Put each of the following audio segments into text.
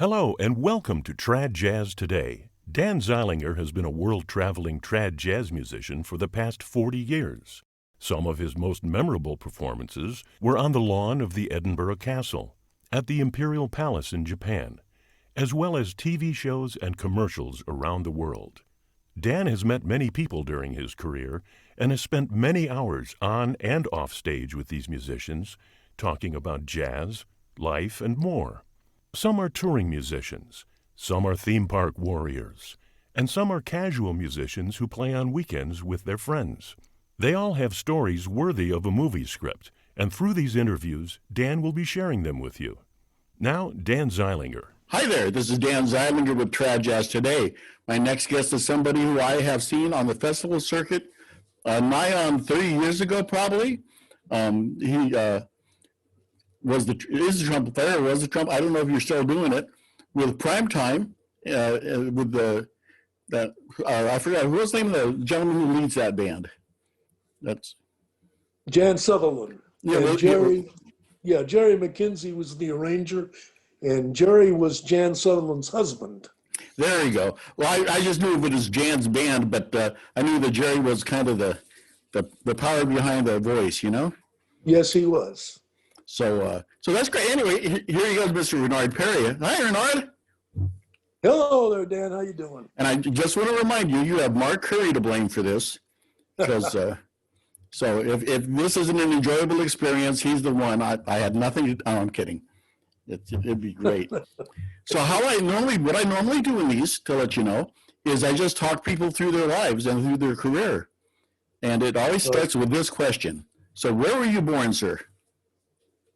Hello and welcome to Trad Jazz Today. Dan Zeilinger has been a world-traveling trad jazz musician for the past 40 years. Some of his most memorable performances were on the lawn of the Edinburgh Castle, at the Imperial Palace in Japan, as well as TV shows and commercials around the world. Dan has met many people during his career and has spent many hours on and off stage with these musicians, talking about jazz, life, and more. Some are touring musicians, some are theme park warriors, and some are casual musicians who play on weekends with their friends. They all have stories worthy of a movie script, and through these interviews, Dan will be sharing them with you. Now, Dan Zeilinger. Hi there, this is Dan Zeilinger with Trad Jazz Today. My next guest is somebody who I have seen on the festival circuit nigh on 30 years ago, probably. He is the trumpet player, was the trumpet, I don't know if you're still doing it, with Primetime, with I forgot, what's the name of the gentleman who leads that band? That's Jan Sutherland. Yeah, and Jerry MacKenzie was the arranger, and Jerry was Jan Sutherland's husband. There you go. Well, I just knew it was Jan's band, but I knew that Jerry was kind of the power behind the voice, you know? Yes, he was. So that's great. Anyway, here he goes, Mr. Renard Perry. Hi, Renard. Hello there, Dan. How you doing? And I just want to remind you, you have Mark Curry to blame for this, because so if this isn't an enjoyable experience, he's the one. I had nothing to. Oh, I'm kidding. It'd be great. So what I normally do in these, to let you know, is I just talk people through their lives and through their career, and it always starts with this question. So, where were you born, sir?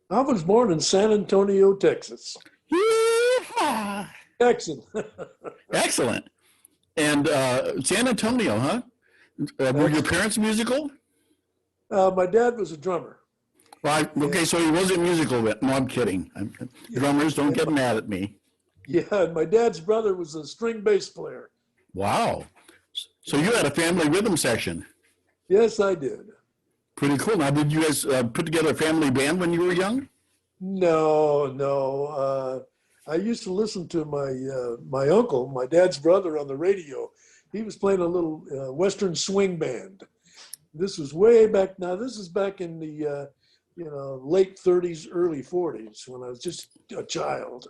I was born in San Antonio, Texas. Yeehaw! Texan. Excellent. And San Antonio, huh? Were your parents musical? My dad was a drummer. Well, okay, so he wasn't musical. No, I'm kidding. Drummers, don't get mad at me. Yeah, and my dad's brother was a string bass player. Wow. So you had a family rhythm section. Yes, I did. Pretty cool. Now, did you guys put together a family band when you were young? No. I used to listen to my uncle, my dad's brother, on the radio. He was playing a little Western swing band. This was way back. Now, this is back in the late 30s, early 40s, when I was just a child.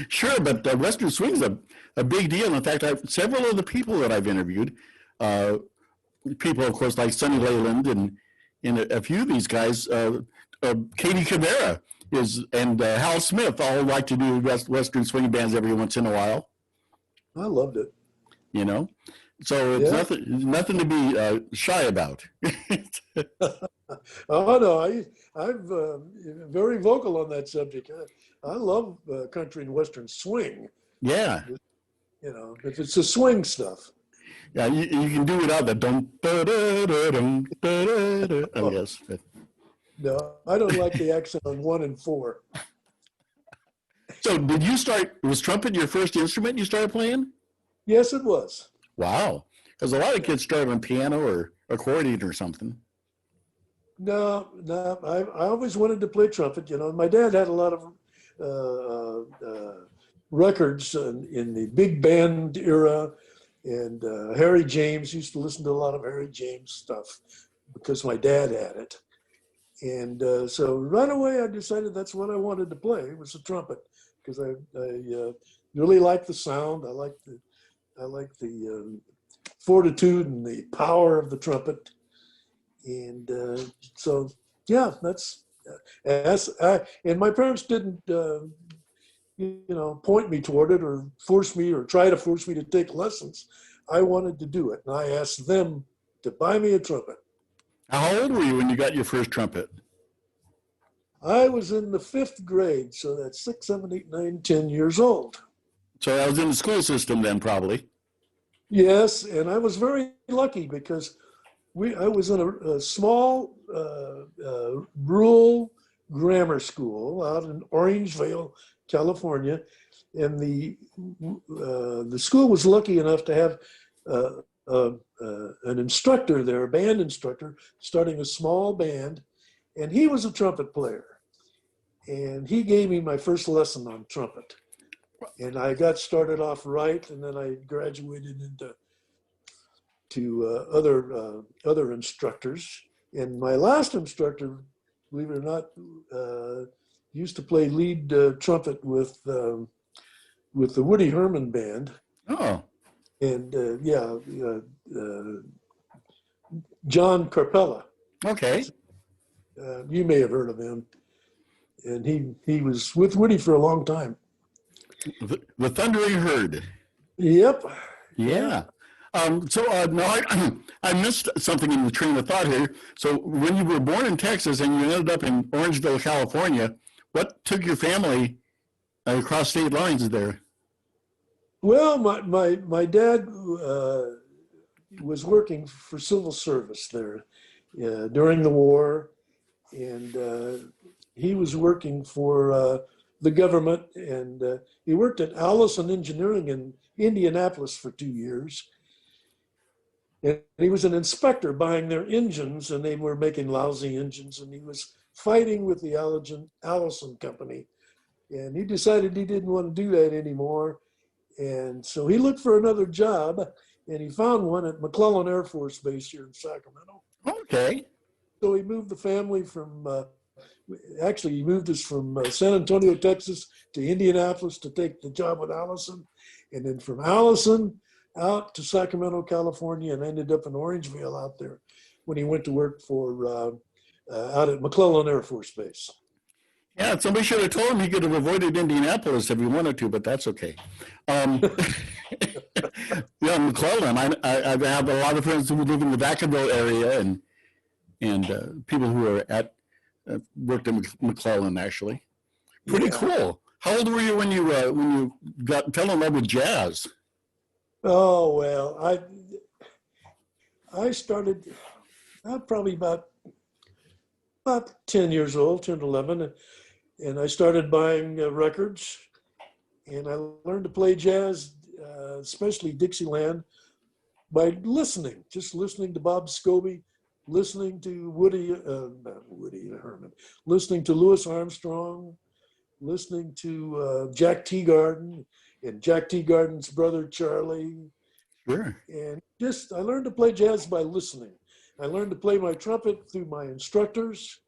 Sure, but Western swing's a big deal. In fact, several of the people that I've interviewed, people, of course, like Sonny Leyland and a few of these guys, Katie Cabrera and Hal Smith all like to do Western swing bands every once in a while. I loved it. You know, so it's nothing to be shy about. Oh no, I'm very vocal on that subject. I love country and Western swing. Yeah. If it's the swing stuff. Yeah, you can do without the dum da da da dum da da da. Oh, yes. No, I don't like the accent on 1 and 4. So was trumpet your first instrument you started playing? Yes, it was. Wow. Because a lot of kids start on piano or accordion or something. No, I always wanted to play trumpet. My dad had a lot of records in the big band era, and Harry James, used to listen to a lot of Harry James stuff because my dad had it. And so right away I decided that's what I wanted to play, was the trumpet, because I really like the sound. I like the fortitude and the power of the trumpet. And so, yeah, and my parents didn't, point me toward it or try to force me to take lessons. I wanted to do it. And I asked them to buy me a trumpet. How old were you when you got your first trumpet? I was in the 5th grade, so that's 6, 7, 8, 9, 10 years old. So I was in the school system then, probably. Yes, and I was very lucky because I was in a small rural grammar school out in Orangevale, California, and the school was lucky enough to have an instructor there, a band instructor, starting a small band, and he was a trumpet player. and he gave me my first lesson on trumpet. And I got started off right, and then I graduated into other instructors. And my last instructor, believe it or not, used to play lead trumpet with the Woody Herman band. Oh, And John Carpella. okay. You may have heard of him. And he was with Woody for a long time. The Thundering Herd. Yep. Yeah. No, I missed something in the train of thought here. So when you were born in Texas and you ended up in Orangeville, California, what took your family across state lines there? Well, my dad was working for civil service there during the war, and he was working for the government, and he worked at Allison Engineering in Indianapolis for 2 years. And he was an inspector buying their engines, and they were making lousy engines, and he was fighting with the Allison company. And he decided he didn't want to do that anymore. And so he looked for another job, and he found one at McClellan Air Force Base here in Sacramento. Okay. So he moved the family from, actually he moved us from San Antonio, Texas to Indianapolis to take the job with Allison. And then from Allison out to Sacramento, California, and ended up in Orangeville out there when he went to work for out at McClellan Air Force Base. Yeah, somebody should have told him he could have avoided Indianapolis if he wanted to, but that's okay. Yeah, McClellan. I have a lot of friends who live in the Vacaville area, and people who are at worked in McClellan actually. Pretty cool. How old were you when you fell in love with jazz? Oh well, I started probably about 10 years old, 10 to 11. And I started buying records, and I learned to play jazz, especially Dixieland, by listening, just listening to Bob Scobie, listening to not Woody Herman, listening to Louis Armstrong, listening to Jack Teagarden and Jack Teagarden's brother Charlie. Sure. And I learned to play jazz by listening. I learned to play my trumpet through my instructors,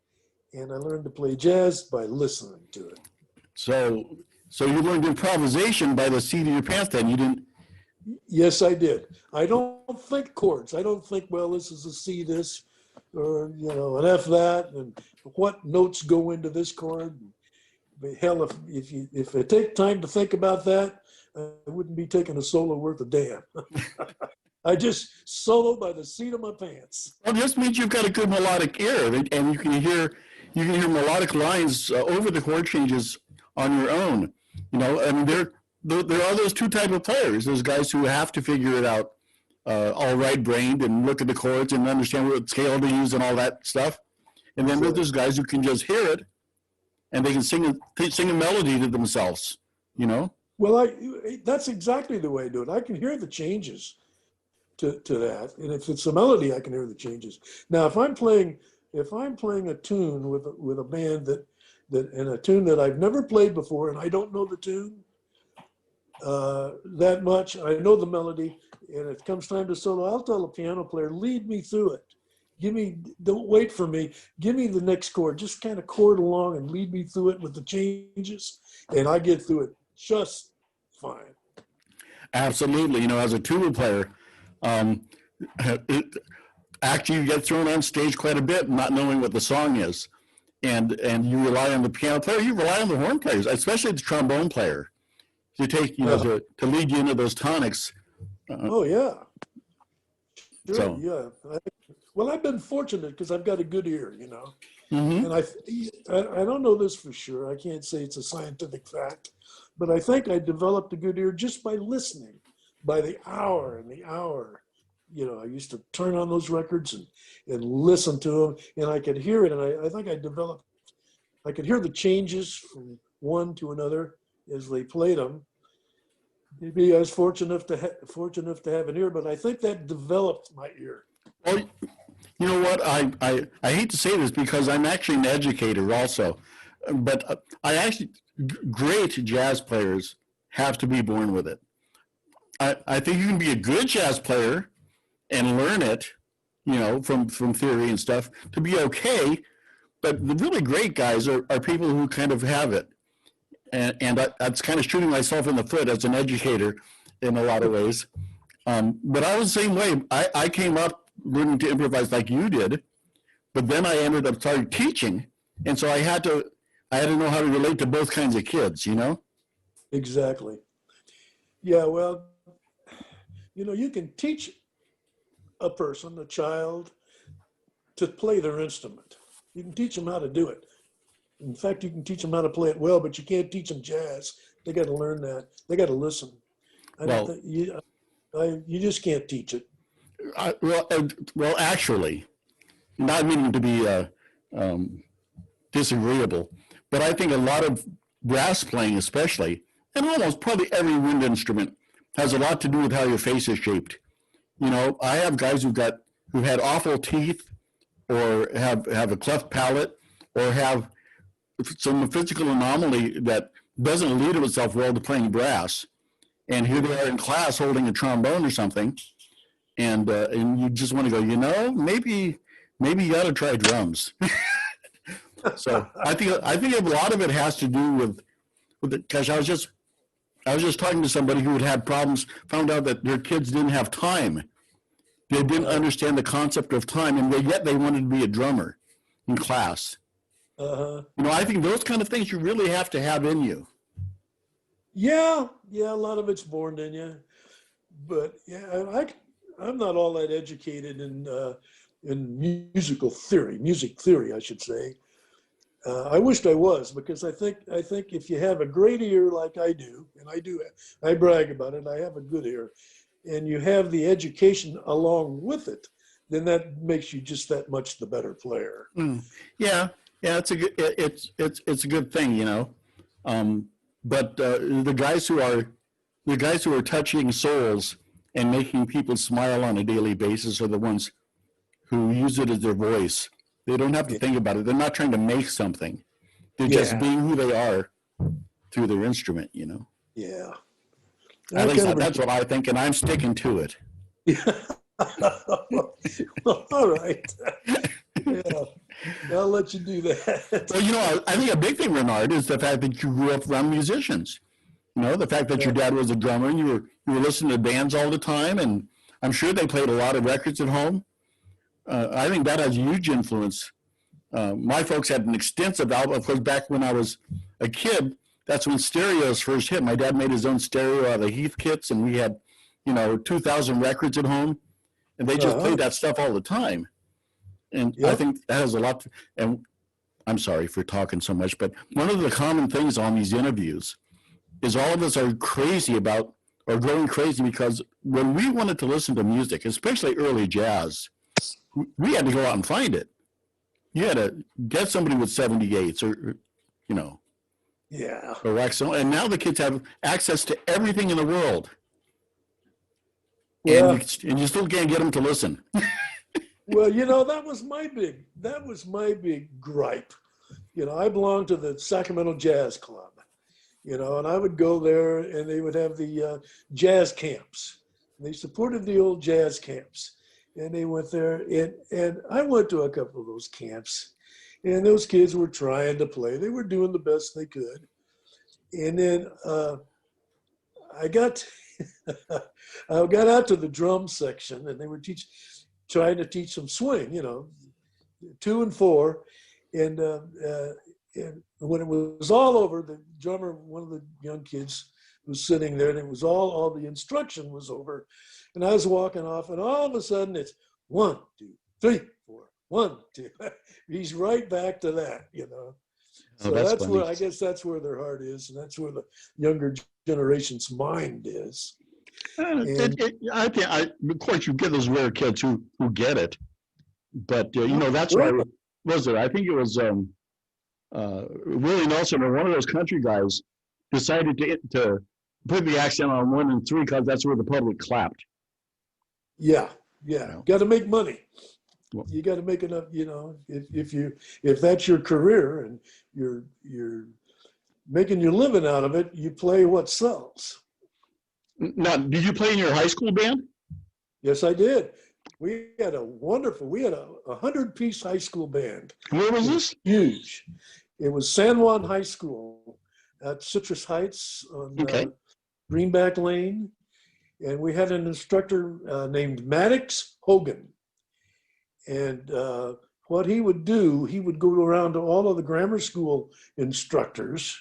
and I learned to play jazz by listening to it. So you learned improvisation by the seat of your pants then. You didn't? Yes, I did. I don't think chords. I don't think, well, this is a C this, or, an F that, and what notes go into this chord. But hell, if I take time to think about that, I wouldn't be taking a solo worth a damn. I just solo by the seat of my pants. Well, this means you've got a good melodic ear, and you can hear melodic lines over the chord changes on your own. I mean, there are those two types of players. There's guys who have to figure it out, all right-brained, and look at the chords and understand what scale to use and all that stuff. And then there's guys who can just hear it, and they can sing a melody to themselves. Well, that's exactly the way I do it. I can hear the changes to that, and if it's a melody, I can hear the changes. Now, if I'm playing a tune with a band that and a tune that I've never played before, and I don't know the tune that much, I know the melody, and it comes time to solo, I'll tell the piano player, lead me through it. Don't wait for me. Give me the next chord. Just kind of chord along and lead me through it with the changes, and I get through it just fine. Absolutely. As a tuba player, actually you get thrown on stage quite a bit not knowing what the song is, and you rely on the piano player, you rely on the horn players, especially the trombone player, to take to lead you into those tonics. Oh yeah, sure, So. Yeah. Well, I've been fortunate because I've got a good ear, Mm-hmm. and I don't know this for sure. I can't say it's a scientific fact, but I think I developed a good ear just by listening, by the hour and the hour. I used to turn on those records and listen to them, and I could hear it. And I think I could hear the changes from one to another as they played them. Maybe I was fortunate enough to have an ear, but I think that developed my ear. Well, you know what? I hate to say this because I'm actually an educator also. But I actually, great jazz players have to be born with it. I think you can be a good jazz player and learn it, from theory and stuff to be okay. But the really great guys are people who kind of have it. And that's kind of shooting myself in the foot as an educator in a lot of ways. But I was the same way. I came up learning to improvise like you did, but then I ended up starting teaching. And so I had to know how to relate to both kinds of kids, Exactly. Yeah, well, you can teach a person, a child, to play their instrument. You can teach them how to do it. In fact, you can teach them how to play it well, but you can't teach them jazz. They got to learn that. They got to listen. I don't think you just can't teach it. Well, actually, not meaning to be disagreeable, but I think a lot of brass playing, especially, and almost probably every wind instrument, has a lot to do with how your face is shaped. I have guys who had awful teeth, or have a cleft palate, or have some physical anomaly that doesn't lead itself well to playing brass. And here they are in class holding a trombone or something, and you just want to go, maybe you got to try drums. So I think a lot of it has to do with it. Gosh, I was just talking to somebody who had problems, found out that their kids didn't have time. They didn't understand the concept of time, and yet they wanted to be a drummer in class. I think those kind of things you really have to have in you. Yeah, a lot of it's born in you, but yeah, I'm not all that educated in music theory, I should say. I wished I was, because I think if you have a great ear like I do, and I brag about it, I have a good ear, and you have the education along with it, then that makes you just that much the better player. Yeah, it's a good thing, But the guys who are touching souls and making people smile on a daily basis are the ones who use it as their voice. They don't have to think about it. They're not trying to make something. They're just being who they are through their instrument, Yeah. At least that's what I think, and I'm sticking to it. All right. Yeah. I'll let you do that. Well, I think a big thing, Renard, is the fact that you grew up around musicians. The fact that your dad was a drummer and you were listening to bands all the time, and I'm sure they played a lot of records at home. I think that has a huge influence. My folks had an extensive album. Of course, back when I was a kid, that's when stereos first hit. My dad made his own stereo out of Heath kits, and we had, 2,000 records at home, and they just played that stuff all the time. And I think that has a lot and I'm sorry for talking so much, but one of the common things on these interviews is all of us are crazy about, or going crazy, because when we wanted to listen to music, especially early jazz, we had to go out and find it. You had to get somebody with 78s or or Waxon. And now the kids have access to everything in the world. And you still can't get them to listen. Well, that was my big gripe. I belonged to the Sacramento Jazz Club, and I would go there, and they would have the jazz camps. They supported the old jazz camps, and they went there, and I went to a couple of those camps, and those kids were trying to play. They were doing the best they could. And then I got out to the drum section, and they were trying to teach them swing, 2 and 4. And when it was all over, the drummer, one of the young kids, was sitting there, and it was all the instruction was over. And I was walking off, and all of a sudden it's 1, 2, 3, 4, 1, 2. He's right back to that, So that's where, I guess that's where their heart is, and that's where the younger generation's mind is. I think, of course, you get those rare kids who get it, but that's why was it? I think it was Willie Nelson, or one of those country guys, decided to put the accent on 1 and 3 because that's where the public clapped. Yeah, got to make money. you got to make enough, if that's your career and you're making your living out of it, you play what sells. Now, did you play in your high school band? Yes, I did. We had a 100-piece high school band. Where was this? Huge. It was San Juan High School at Citrus Heights on Okay. Greenback Lane. And we had an instructor named Maddox Hogan. And what he would do, he would go around to all of the grammar school instructors,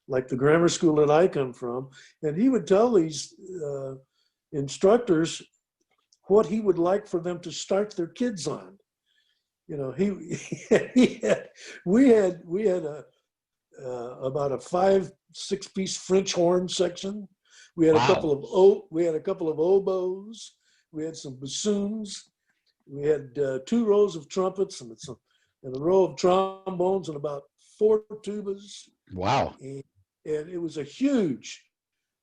like the grammar school that I come from, and he would tell these instructors what he would like for them to start their kids on. We had about a 5-6-piece French horn section. We had a couple of oboes. We had some bassoons. We had 2 rows of trumpets and a row of trombones and about 4 tubas. Wow. And it was a huge,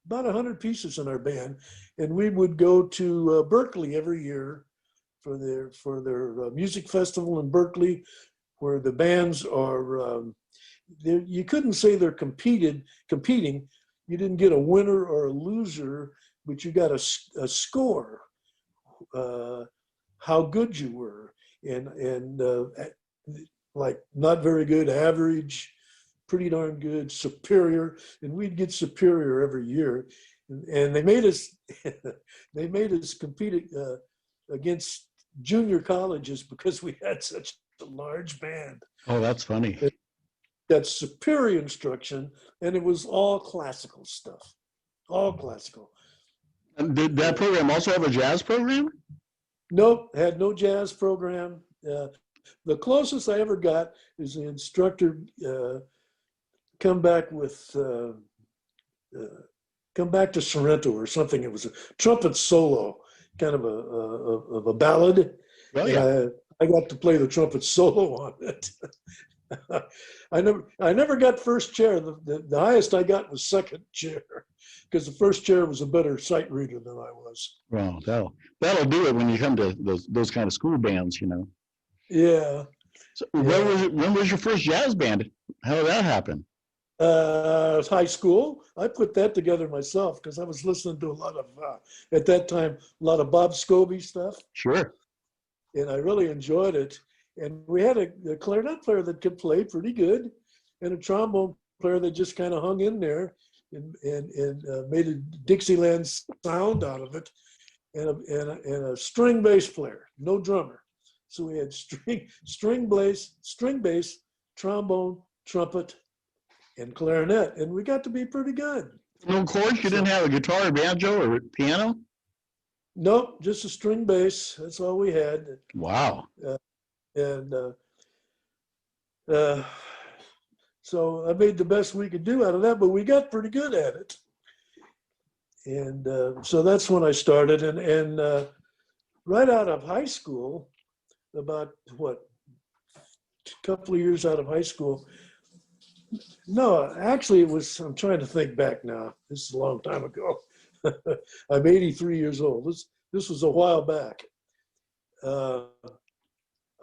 about 100 pieces in our band. And we would go to Berkeley every year for their music festival in Berkeley, where the bands are, you couldn't say they're competing. You didn't get a winner or a loser, but you got a score, how good you were, and like not very good, average, pretty darn good, superior, and we'd get superior every year, and they made us compete against junior colleges because we had such a large band. Oh, that's funny. That superior instruction, and it was all classical stuff, all classical. And did that program also have a jazz program? Nope, had no jazz program. The closest I ever got is the instructor come back to Sorrento or something. It was a trumpet solo, kind of a ballad. Oh, yeah. I got to play the trumpet solo on it. I never got first chair. The highest I got was second chair, because the first chair was a better sight reader than I was. Well, that'll do it when you come to those kind of school bands, Yeah. So when was your first jazz band? How did that happen? High school. I put that together myself because I was listening to a lot of, at that time, a lot of Bob Scobie stuff. Sure. And I really enjoyed it. And we had a clarinet player that could play pretty good, and a trombone player that just kind of hung in there and made a Dixieland sound out of it, and a string bass player, no drummer. So we had string bass, trombone, trumpet, and clarinet, and we got to be pretty good. No chords? You didn't have a guitar, banjo, or piano? Nope, just a string bass. That's all we had. Wow. And so I made the best we could do out of that, but we got pretty good at it. And so that's when I started. And right out of high school, about a couple of years out of high school. No, actually I'm trying to think back now. This is a long time ago. I'm 83 years old. This was a while back.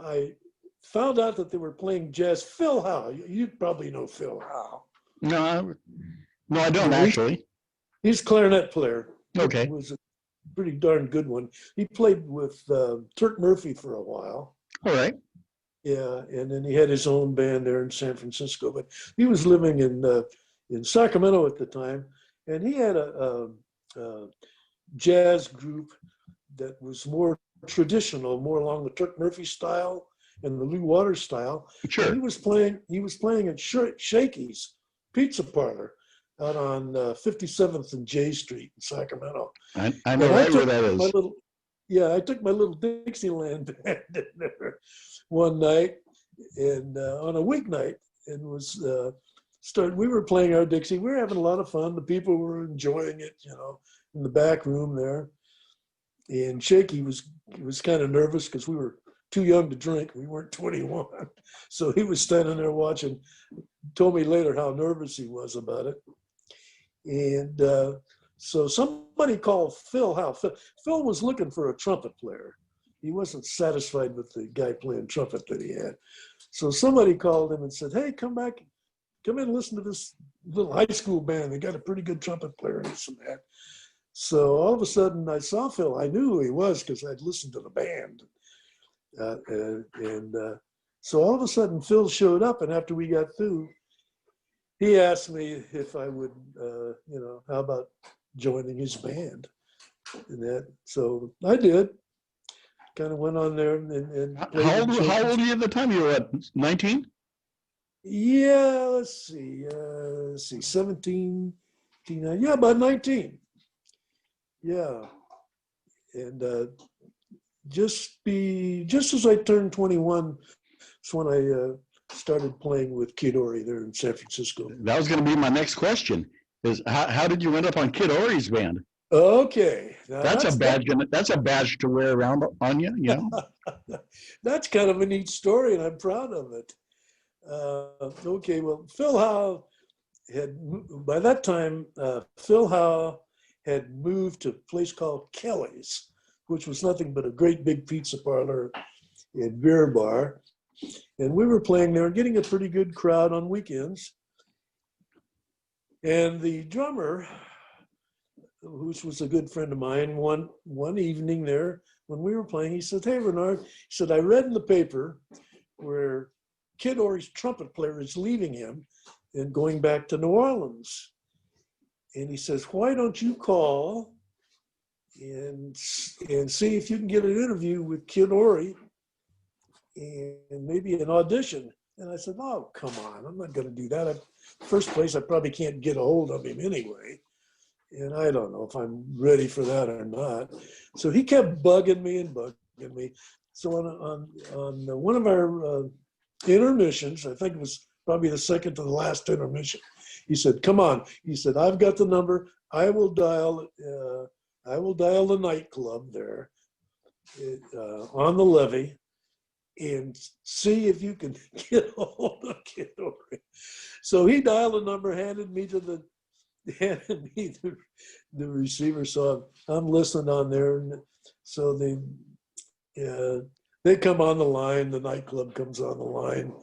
I found out that they were playing jazz. Phil Howe, you probably know Phil Howe. No, I don't actually. He's a clarinet player. Okay. He was a pretty darn good one. He played with Turk Murphy for a while. All right. Yeah, and then he had his own band there in San Francisco. But he was living in Sacramento at the time, and he had a jazz group that was more traditional, more along the Turk Murphy style and the Lou Waters style. Sure. And he was playing at Shakey's Pizza Parlor out on 57th and J Street in Sacramento. I know right where that is. I took my little Dixieland band in there one night, and on a weeknight, and was we were playing our Dixie. We were having a lot of fun. The people were enjoying it, in the back room there. And Shaky was kind of nervous because we were too young to drink. We weren't 21. So he was standing there watching, told me later how nervous he was about it. And so somebody called Phil Howe. Phil was looking for a trumpet player. he wasn't satisfied with the guy playing trumpet that he had. So somebody called him and said, "Hey, come in and listen to this little high school band. They got a pretty good trumpet player and this and that." So all of a sudden I saw Phil. I knew who he was because I'd listened to the band. So all of a sudden Phil showed up, and after we got through, he asked me if I would, how about joining his band? And that, so I did. Kind of went on there and played. How old were you at the time? You were at 19? Yeah, let's see, 17, 18, yeah, about 19. Yeah, and just as I turned 21, that's when I started playing with Kid Ory there in San Francisco. That was going to be my next question. Is how did you end up on Kid Ory's band? Okay, now That's a badge. That's a badge to wear around on you. You know. That's kind of a neat story, and I'm proud of it. Okay, well, Phil Howe by that time, Phil Howe had moved to a place called Kelly's, which was nothing but a great big pizza parlor and beer bar. And we were playing there and getting a pretty good crowd on weekends. And the drummer, who was a good friend of mine, one evening there when we were playing, he said, "Hey, Renard," he said, "I read in the paper where Kid Ory's trumpet player is leaving him and going back to New Orleans." And he says, "Why don't you call and see if you can get an interview with Kid Ory and maybe an audition?" And I said, "Oh, come on, I'm not going to do that. First place, I probably can't get a hold of him anyway. And I don't know if I'm ready for that or not." So he kept bugging me. So on one of our intermissions, I think it was probably the second to the last intermission, he said, "Come on." He said, "I've got the number. I will dial the nightclub there on the levee and see if you can get a hold of Kid Ory." So he dialed the number, handed me the receiver. So I'm listening on there, and so they come on the line. The nightclub comes on the line.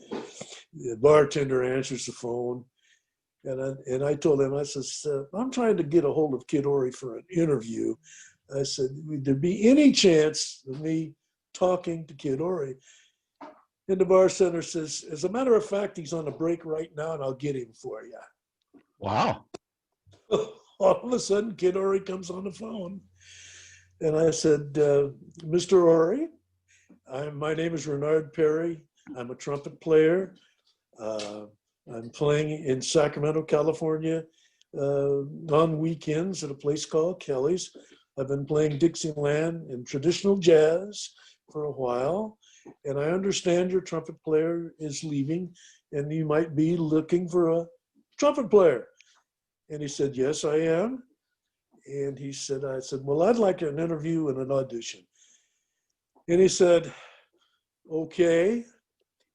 The bartender answers the phone, and I told him, I said, "I'm trying to get a hold of Kid Ory for an interview." I said, "Would there be any chance of me talking to Kid Ory?" And the bartender says, "As a matter of fact, he's on a break right now, and I'll get him for you." Wow. All of a sudden, Kid Ory comes on the phone. And I said, "Mr. Ory, my name is Renard Perry. I'm a trumpet player. I'm playing in Sacramento, California on weekends at a place called Kelly's. I've been playing Dixieland and traditional jazz for a while. And I understand your trumpet player is leaving and you might be looking for a trumpet player." And he said, "Yes, I am." And I said, "Well, I'd like an interview and an audition." And he said, "Okay,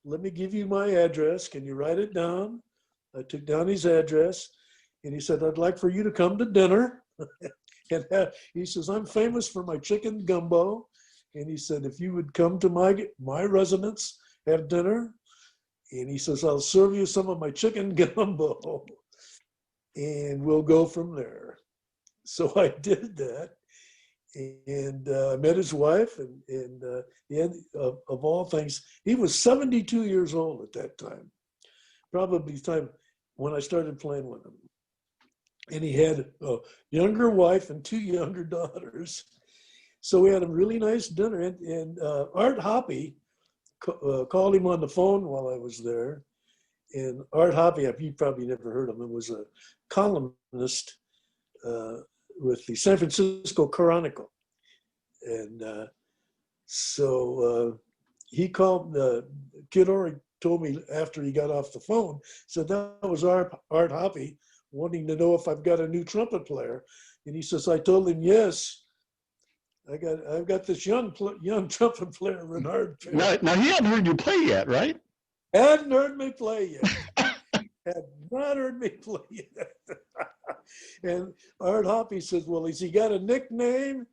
let me give you my address. Can you write it down?" I took down his address, and he said, "I'd like for you to come to dinner." And he says, "I'm famous for my chicken gumbo." And he said, "If you would come to my residence, have dinner." And he says, "I'll serve you some of my chicken gumbo, and we'll go from there." So I did that, and I met his wife, and he had, of all things, he was 72 years old at that time, probably the time when I started playing with him. And he had a younger wife and two younger daughters. So we had a really nice dinner, and Art Hoppe called him on the phone while I was there. And Art Hoppe, you probably never heard of him, was a columnist with the San Francisco Chronicle. And so he called, Kid Ory told me after he got off the phone, said that was Art Hoppe wanting to know if I've got a new trumpet player. And he says, I told him, yes, I've got this young trumpet player, Renard. Now he hadn't heard you play yet, right? Hadn't heard me play yet. Had not heard me play yet. And Art Hoppe says, well, has he got a nickname?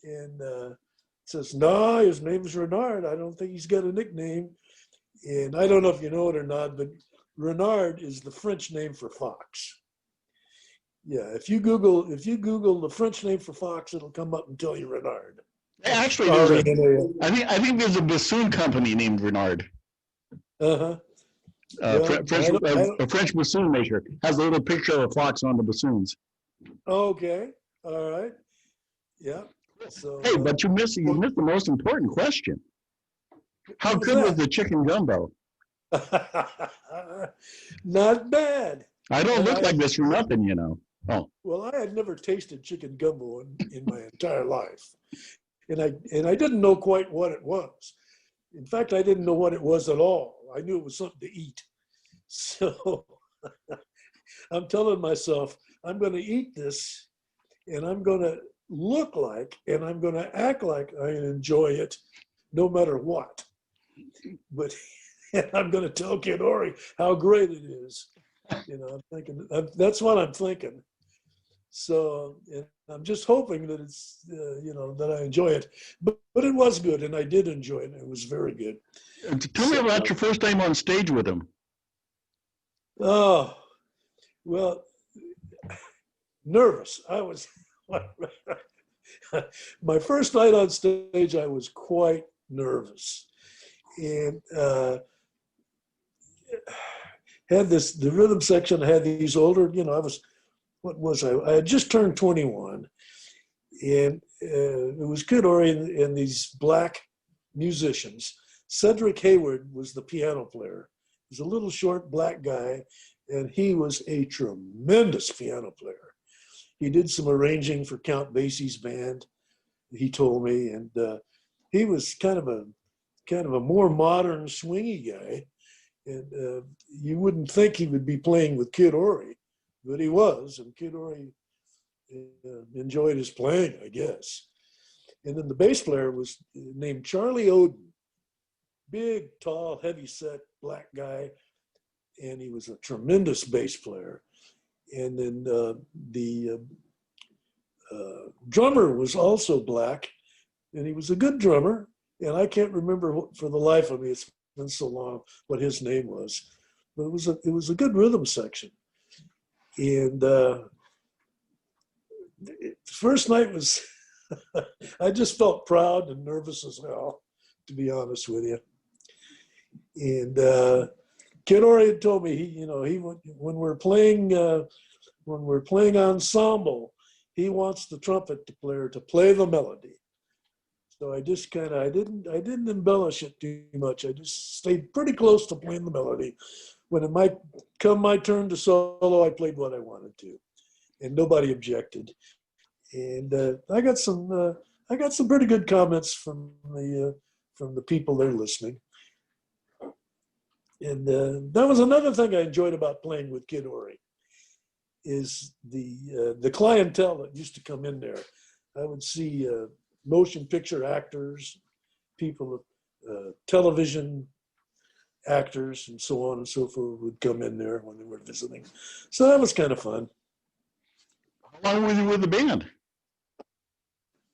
And says, no, his name is Renard. I don't think he's got a nickname. And I don't know if you know it or not, but Renard is the French name for fox. Yeah, if you Google the French name for fox, it'll come up and tell you Renard. Actually, I think there's a bassoon company named Renard. Uh-huh. A French bassoon maker has a little picture of a fox on the bassoons. Okay, all right, yeah. So, hey, but you missed the most important question. How good was the chicken gumbo? Not bad. I don't look like this for nothing, you know. Oh. Well, I had never tasted chicken gumbo in my entire life, and I didn't know quite what it was. In fact, I didn't know what it was at all. I knew it was something to eat. So I'm telling myself, I'm going to eat this, and I'm going to look like, and I'm going to act like I enjoy it, no matter what. But I'm going to tell Kid Ori how great it is. You know, I'm thinking that's what I'm thinking. So I'm just hoping that it's, that I enjoy it. But it was good, and I did enjoy it. It was very good. Tell me about your first time on stage with him. Oh, well, nervous. I was, my first night on stage, I was quite nervous. And had the rhythm section had these older, I had just turned 21. And it was Kid Ori and these black musicians. Cedric Hayward was the piano player. He was a little short black guy, and he was a tremendous piano player. He did some arranging for Count Basie's band, he told me, and he was kind of a more modern swingy guy. And you wouldn't think he would be playing with Kid Ori, but he was, and Kid Ori enjoyed his playing, I guess. And then the bass player was named Charlie Oden. Big, tall, heavy-set black guy, and he was a tremendous bass player. And then the drummer was also black, and he was a good drummer. And I can't remember for the life of me, it's been so long, what his name was. But it was a good rhythm section. And first night was, I just felt proud and nervous as hell, to be honest with you. And Kid Ori had told me when we're playing ensemble, he wants the trumpet player to play the melody. So I just I didn't embellish it too much. I just stayed pretty close to playing the melody. When it might come my turn to solo, I played what I wanted to, and nobody objected. And I got some pretty good comments from the people there listening. And that was another thing I enjoyed about playing with Kid Ori, is the clientele that used to come in there. I would see motion picture actors, people, television actors, and so on and so forth would come in there when they were visiting. So that was kind of fun. How long were you with the band?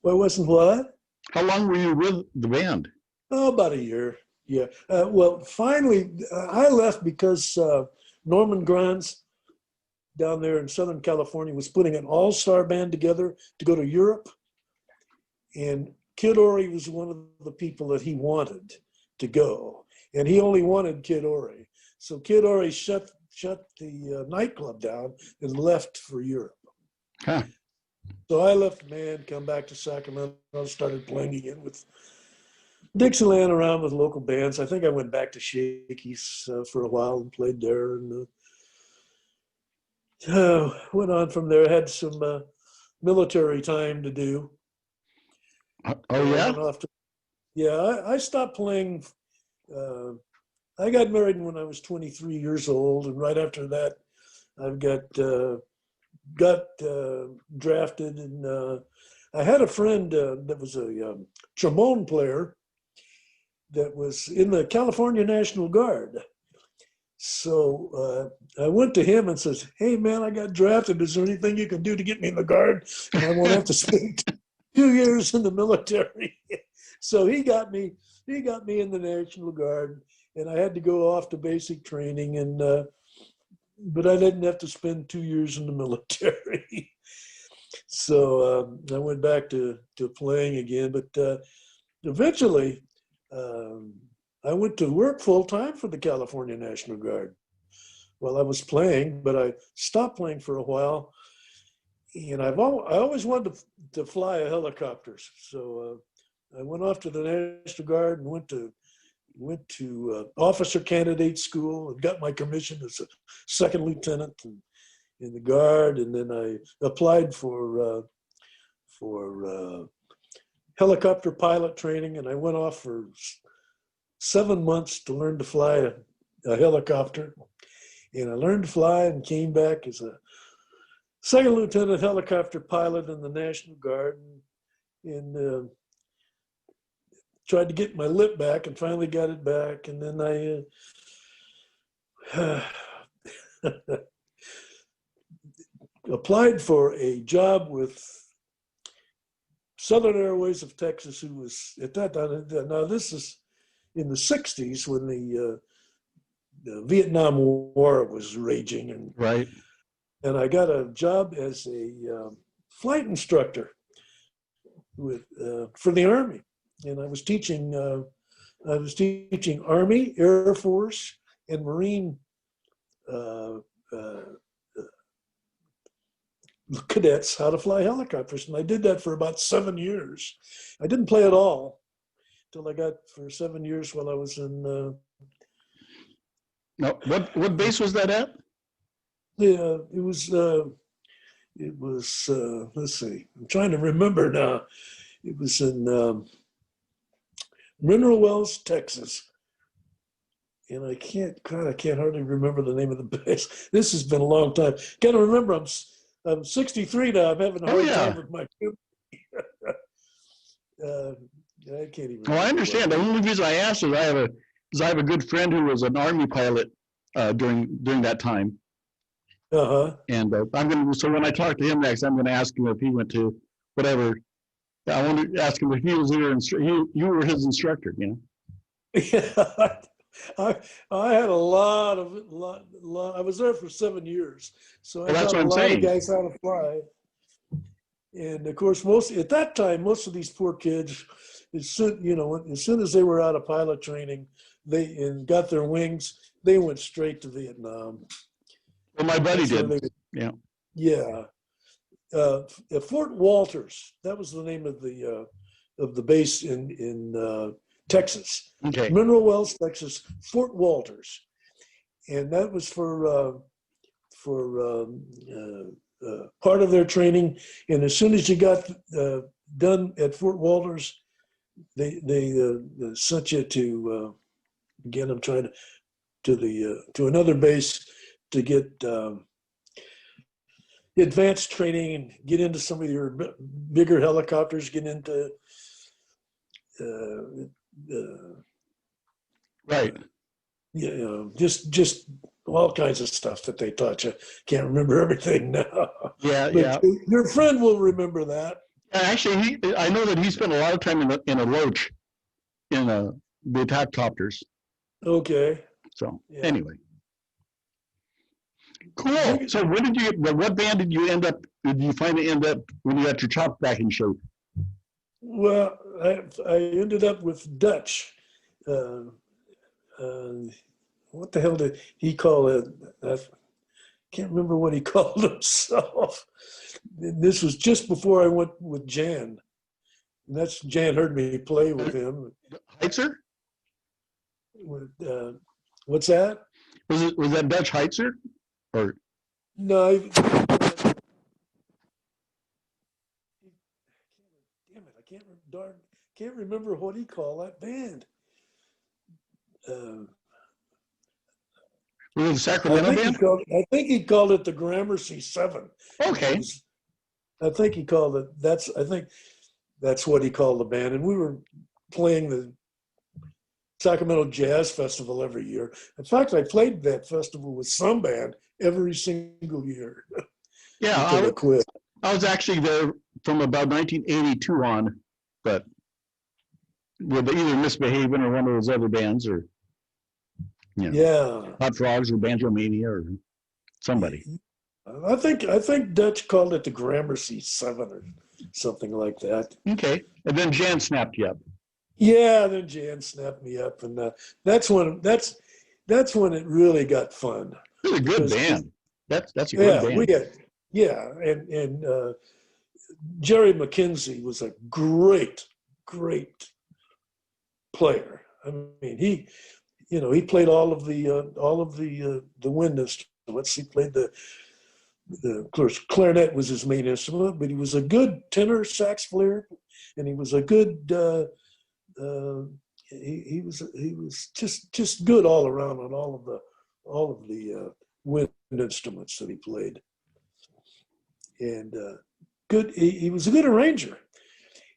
Well, wasn't what? How long were you with the band? Oh, about a year. Yeah. Well, finally, I left because Norman Granz down there in Southern California was putting an all-star band together to go to Europe. And Kid Ori was one of the people that he wanted to go. And he only wanted Kid Ori. So Kid Ori shut the nightclub down and left for Europe. Huh. So I left the band, come back to Sacramento, started playing again with Dixieland, around with local bands. I think I went back to Shakey's for a while and played there, and went on from there. Had some military time to do. Oh yeah? I stopped playing. I got married when I was 23 years old, and right after that, I've got drafted, and I had a friend that was a trombone player that was in the California National Guard. So I went to him and says, "Hey man, I got drafted. Is there anything you can do to get me in the Guard? And I won't have to spend 2 years in the military." So he got me in the National Guard, and I had to go off to basic training, and but I didn't have to spend 2 years in the military. So I went back to playing again, but eventually I went to work full time for the California National Guard while I was playing, but I stopped playing for a while. And I always wanted to fly a helicopter. So I went off to the National Guard and went to officer candidate school and got my commission as a second lieutenant in the Guard. And then I applied for helicopter pilot training, and I went off for 7 months to learn to fly a helicopter. And I learned to fly and came back as a second lieutenant helicopter pilot in the National Guard, and tried to get my lip back and finally got it back. And then I applied for a job with Southern Airways of Texas, who was at that time, now this is in the 60s when the Vietnam War was raging. And Right. And I got a job as a flight instructor for the Army, and I was teaching Army, Air Force, and Marine cadets how to fly helicopters, and I did that for about 7 years. I didn't play at all until I got for 7 years while I was in. Now, what base was that at? Yeah, it was. Let's see. I'm trying to remember now. It was in Mineral Wells, Texas, and I can't hardly remember the name of the base. This has been a long time. Can't remember. I'm 63 now. I'm having a hard time with my I can't even. Oh, I understand. The only reason I asked is I have a good friend who was an Army pilot during that time. Uh-huh. And so when I talk to him next, I'm going to ask him if he went to whatever. I want to ask him if he was you were his instructor, you know? Yeah, I had a lot. I was there for 7 years, so I that's taught what I'm a lot saying. of guys how to fly. And of course, at that time, most of these poor kids, as soon as they were out of pilot training, and got their wings, they went straight to Vietnam. Well, my buddy did. Yeah. Yeah. At Fort Walters, that was the name of the base in Texas. Okay. Mineral Wells, Texas, Fort Walters, and that was for part of their training. And as soon as you got done at Fort Walters, they sent you to again. I'm trying to another base to get advanced training and get into some of your bigger helicopters. Get into right. Yeah, just all kinds of stuff that they taught you. Can't remember everything now. Yeah, but yeah. Your friend will remember that. Actually, I know that he spent a lot of time in a loach in the attack copters. Okay. So Yeah. anyway, cool. So what band did you finally end up when you got your chop back in shape? Well, I ended up with Dutch. What the hell did he call it? I can't remember what he called himself. This was just before I went with Jan. And Jan heard me play with him. Heitzer? What's that? Was that Dutch Heitzer? Or no, damn it! I can't remember what he called that band. was it the Sacramento band? I think he called it the Gramercy 7. Okay. I think he called it. I think that's what he called the band, and we were playing the Sacramento Jazz Festival every year. In fact, I played that festival with some band every single year. Yeah, until they quit. I was actually there from about 1982 on, but with either Misbehaving or one of those other bands, or Yeah. Hot Frogs or Banjo Mania or somebody. I think Dutch called it the Gramercy 7 or something like that. Okay, and then Jan snapped you up. Yeah, then Jan snapped me up, and that's when it really got fun. It's a good Because band. That's a good yeah, band. and Jerry MacKenzie was a great player. I mean, he played all of the wind instruments. He played of course, clarinet was his main instrument, but he was a good tenor sax player, and he was a good he was just good all around on all of the wind instruments that he played, and good. He was a good arranger,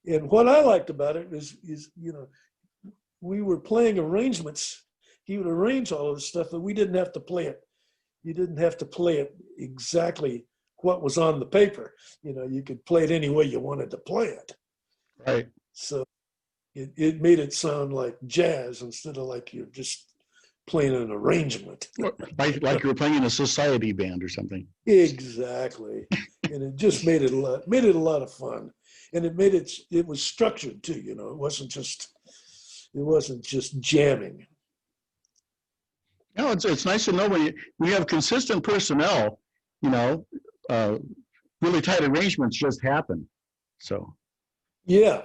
and what I liked about it is we were playing arrangements. He would arrange all of the stuff, but we didn't have to play it. You didn't have to play it exactly what was on the paper. You could play it any way you wanted to play it. Right. So it made it sound like jazz instead of like you're just playing an arrangement. Like you were playing in a society band or something. Exactly. And it just made it a lot of fun. And it was structured too, it wasn't just jamming. No, it's nice to know when you have consistent personnel, really tight arrangements just happen. So. Yeah.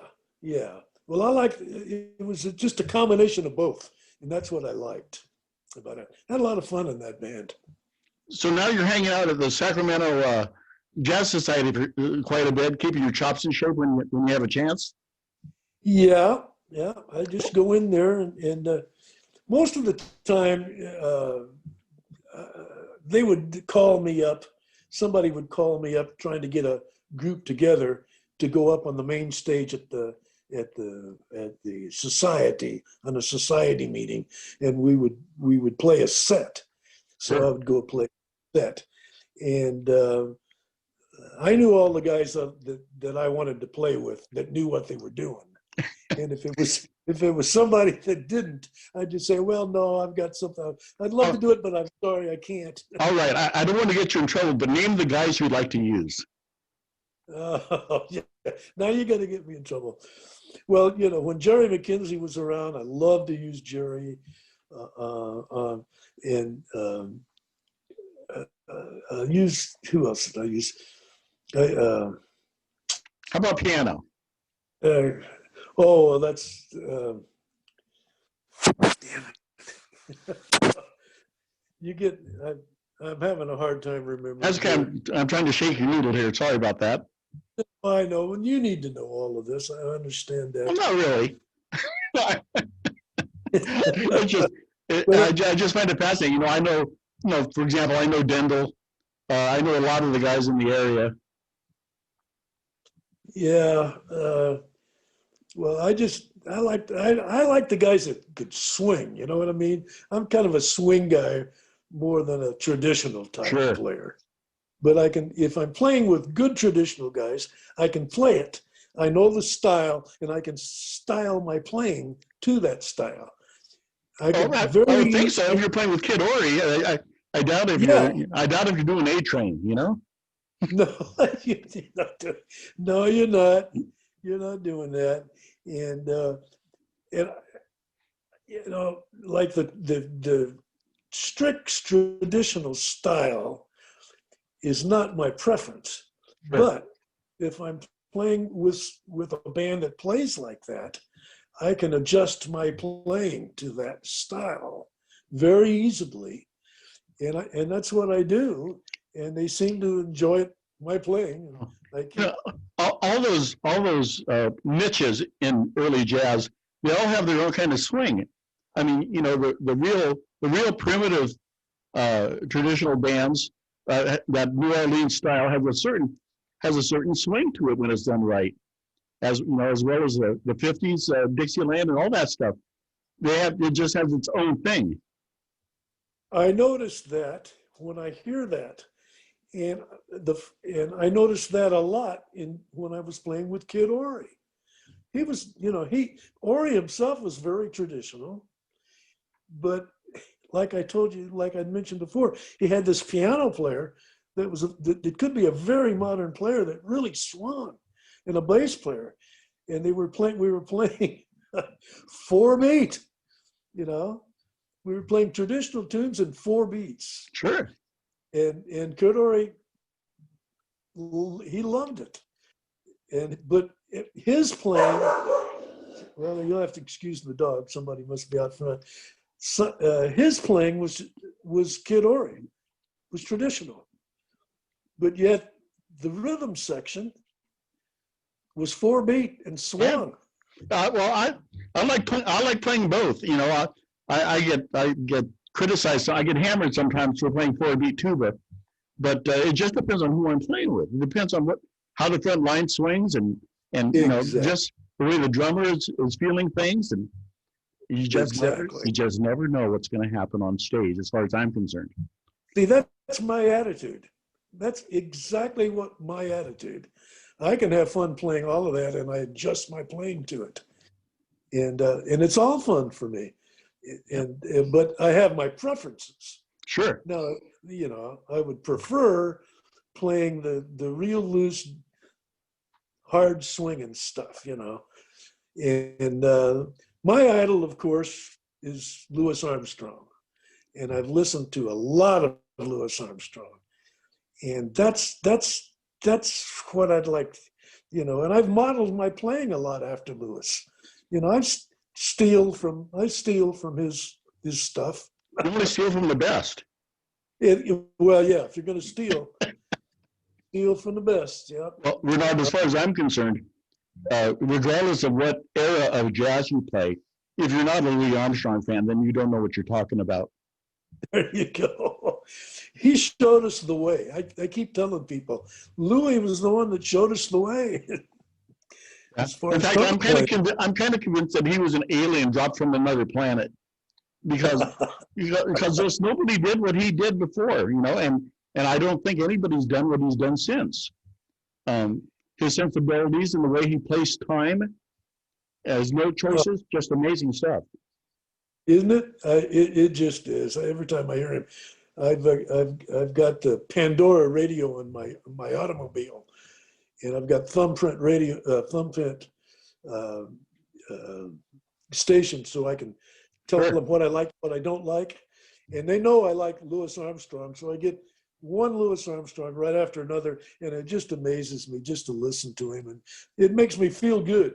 Well, it was just a combination of both, and that's what I liked about it. I had a lot of fun in that band. So now you're hanging out at the Sacramento Jazz Society for quite a bit, keeping your chops in shape when you have a chance. Yeah. I just go in there, and most of the time they would call me up. Somebody would call me up trying to get a group together to go up on the main stage at the society, on a society meeting, and we would play a set. So Sure. I would go play a set, and I knew all the guys that I wanted to play with that knew what they were doing. And if it was somebody that didn't, I'd just say, well, no, I've got something. I'd love to do it, but I'm sorry, I can't. All right, I don't want to get you in trouble, but name the guys you'd like to use. Yeah. Now you got to get me in trouble. Well, when Jerry MacKenzie was around, I loved to use Jerry, and use, who else did I use? How about piano? That's damn it. I'm having a hard time remembering. That's I'm trying to shake your noodle here. Sorry about that. I know, and you need to know all of this. I understand that. Well, not really. I just find it fascinating. I know, for example, I know Dendel. I know a lot of the guys in the area. Yeah. Well, I like the guys that could swing. You know what I mean? I'm kind of a swing guy more than a traditional type player. But if I'm playing with good traditional guys, I can play it. I know the style, and I can style my playing to that style. I would think so. If you're playing with Kid Ory, I doubt if you're doing A-Train. No, no, you're not. You're not doing that. And like the strict traditional style is not my preference. Sure. But if I'm playing with a band that plays like that, I can adjust my playing to that style very easily. And that's what I do. And they seem to enjoy my playing. All those niches in early jazz, they all have their own kind of swing. I mean, the real primitive traditional bands, that New Orleans style has a certain swing to it when it's done right, as well as the 50s Dixieland and all that stuff. It just has its own thing. I noticed that when I hear that, and I noticed that a lot when I was playing with Kid Ory. he was, Ori himself was very traditional, but like I told you, like I mentioned before, he had this piano player that could be a very modern player that really swung, and a bass player, and we were playing 4-beat, we were playing traditional tunes in 4 beats. Sure. And Kurt Ori, he loved it. But his playing, well, you'll have to excuse the dog. Somebody must be out front. So, his playing was Kid Ori, was traditional. But yet the rhythm section was 4-beat and swung. Yeah. Well, I like playing both. I get criticized. I get hammered sometimes for playing 4-beat too, but it just depends on who I'm playing with. It depends on how the front line swings and Exactly. just the way the drummer is feeling things, and you just never know what's going to happen on stage as far as I'm concerned. See, that's my attitude. That's exactly what my attitude. I can have fun playing all of that, and I adjust my playing to it, and it's all fun for me. But I have my preferences. Sure. Now, I would prefer playing the real loose, hard swinging stuff. And my idol, of course, is Louis Armstrong, and I've listened to a lot of Louis Armstrong, and that's what I'd like, and I've modeled my playing a lot after Louis. I steal from his stuff. You only steal from the best. Well, yeah, if you're going to steal from the best. Yeah. Well, Renard, as far as I'm concerned, regardless of what era of jazz you play, if you're not a Louis Armstrong fan, then you don't know what you're talking about. There you go. He showed us the way. I keep telling people, Louis was the one that showed us the way. In fact, I'm kind of convinced that he was an alien dropped from another planet, because there's nobody did what he did before, and I don't think anybody's done what he's done since. His sensibilities and the way he plays time as note choices, just amazing stuff. Isn't it? It just is. Every time I hear him, I've got the Pandora radio in my automobile, and I've got thumbprint station, so I can tell them what I like, what I don't like, and they know I like Louis Armstrong, so I get one Louis Armstrong right after another, and it just amazes me just to listen to him, and it makes me feel good.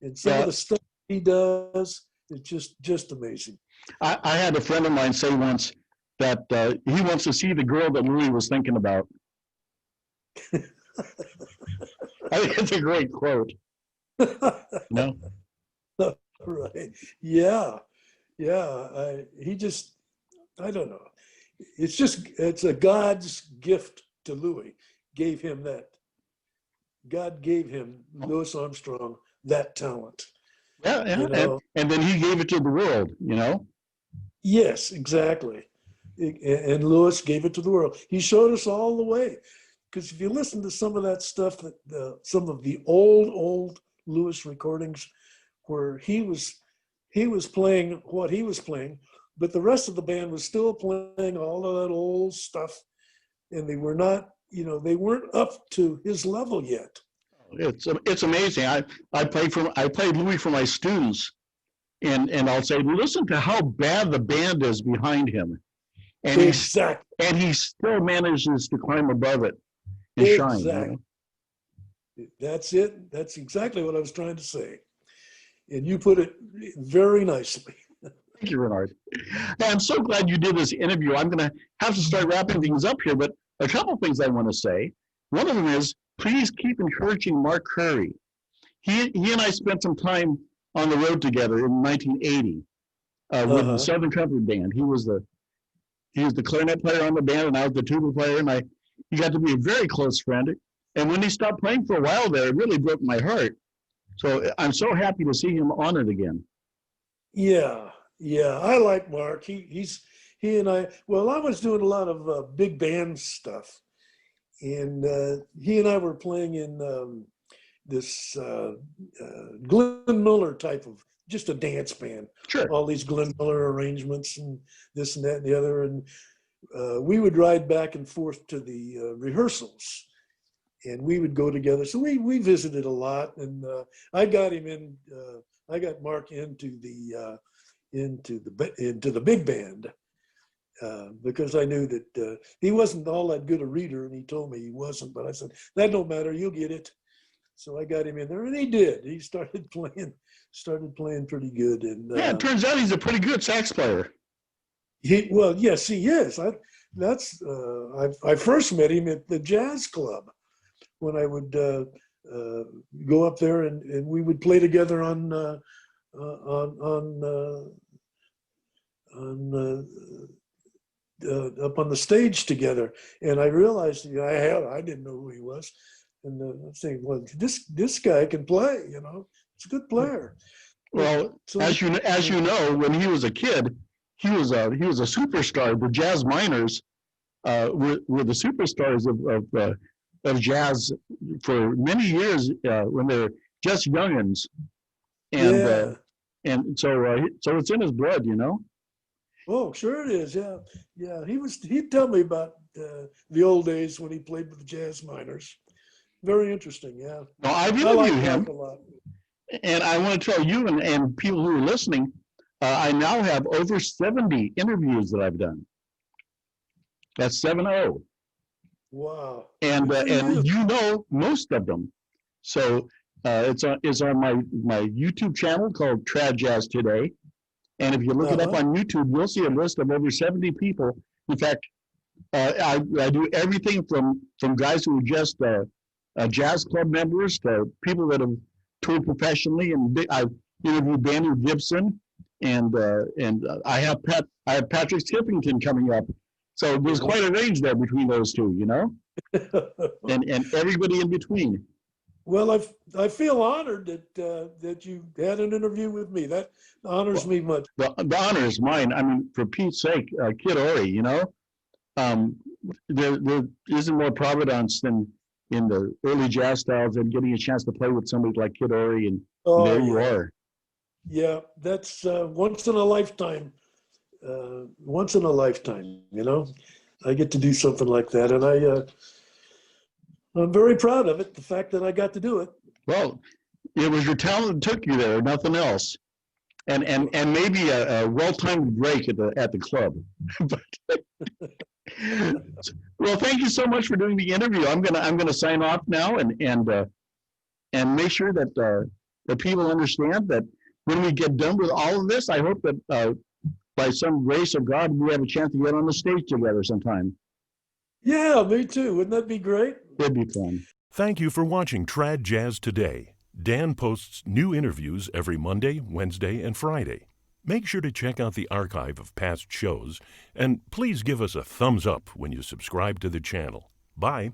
And some of the stuff he does, it's just amazing. I had a friend of mine say once that he wants to see the girl that Louis was thinking about. I think it's a great quote. No? Right. Yeah. I don't know. It's a God's gift to Louis. Gave him that. God gave him, Louis Armstrong, that talent. Yeah. And then he gave it to the world, Yes, exactly. And Louis gave it to the world. He showed us all the way. Because if you listen to some of that stuff, some of the old Louis recordings, where he was playing what he was playing, but the rest of the band was still playing all of that old stuff, and they were not, they weren't up to his level yet. It's amazing. I played Louis for my students, and I'll say, listen to how bad the band is behind him, and he still manages to climb above it and shine. That's it. That's exactly what I was trying to say, and you put it very nicely. Thank you, Renard. Now, I'm so glad you did this interview. I'm going to have to start wrapping things up here, but a couple of things I want to say. One of them is, please keep encouraging Mark Curry. He and I spent some time on the road together in 1980 with the Southern Trumpet Band. He was the clarinet player on the band, and I was the tuba player, and he got to be a very close friend. And when he stopped playing for a while there, it really broke my heart. So I'm so happy to see him on it again. Yeah, I like Mark. He and I. Well, I was doing a lot of big band stuff, and he and I were playing in Glenn Miller type of, just a dance band. Sure. All these Glenn Miller arrangements and this and that and the other. And we would ride back and forth to the rehearsals, and we would go together. So we visited a lot, and I got Mark into the big band because I knew that he wasn't all that good a reader, and he told me he wasn't. But I said, that don't matter, you'll get it. So I got him in there, and he did. He started playing pretty good. And Yeah, it turns out he's a pretty good sax player. Yes, he is. I first met him at the jazz club when I would go up there, and we would play together up on the stage together. And I realized I didn't know who he was, and I'm saying, well, this guy can play. He's a good player. Well, So, as you know, when he was a kid, he was a superstar. The Jazz Miners were the superstars of jazz for many years when they were just youngins, and so it's in his blood, Oh, sure it is. Yeah, yeah. He'd tell me about the old days when he played with the Jazz Miners. Very interesting. Yeah. Now, I've I like interviewed him, Mark a lot. and I want to tell you and people who are listening, I now have over 70 interviews that I've done. That's 70. Wow. And most of them. So it's on my YouTube channel called Trad Jazz Today. And if you look it up on YouTube, you'll see a list of over 70 people. In fact, I do everything from guys who are just jazz club members to people that have toured professionally. And I've interviewed Daniel Gibson, and I have Patrick Skippington coming up. So there's quite a range there between those two, and everybody in between. Well, I feel honored that you had an interview with me. That honors me much. The honor is mine. I mean, for Pete's sake, Kid Ory, there isn't more providence than in the early jazz styles than getting a chance to play with somebody like Kid Ory, and there you are. Yeah, that's once in a lifetime. Once in a lifetime, I get to do something like that, and I'm very proud of it. The fact that I got to do it. Well, it was your talent that took you there, nothing else, and maybe a well-timed break at the club. Well, thank you so much for doing the interview. I'm gonna sign off now, and make sure that the people understand that when we get done with all of this, I hope that by some grace of God, we have a chance to get on the stage together sometime. Yeah, me too. Wouldn't that be great? It'd be fun. Thank you for watching Trad Jazz Today. Dan posts new interviews every Monday, Wednesday, and Friday. Make sure to check out the archive of past shows, and please give us a thumbs up when you subscribe to the channel. Bye.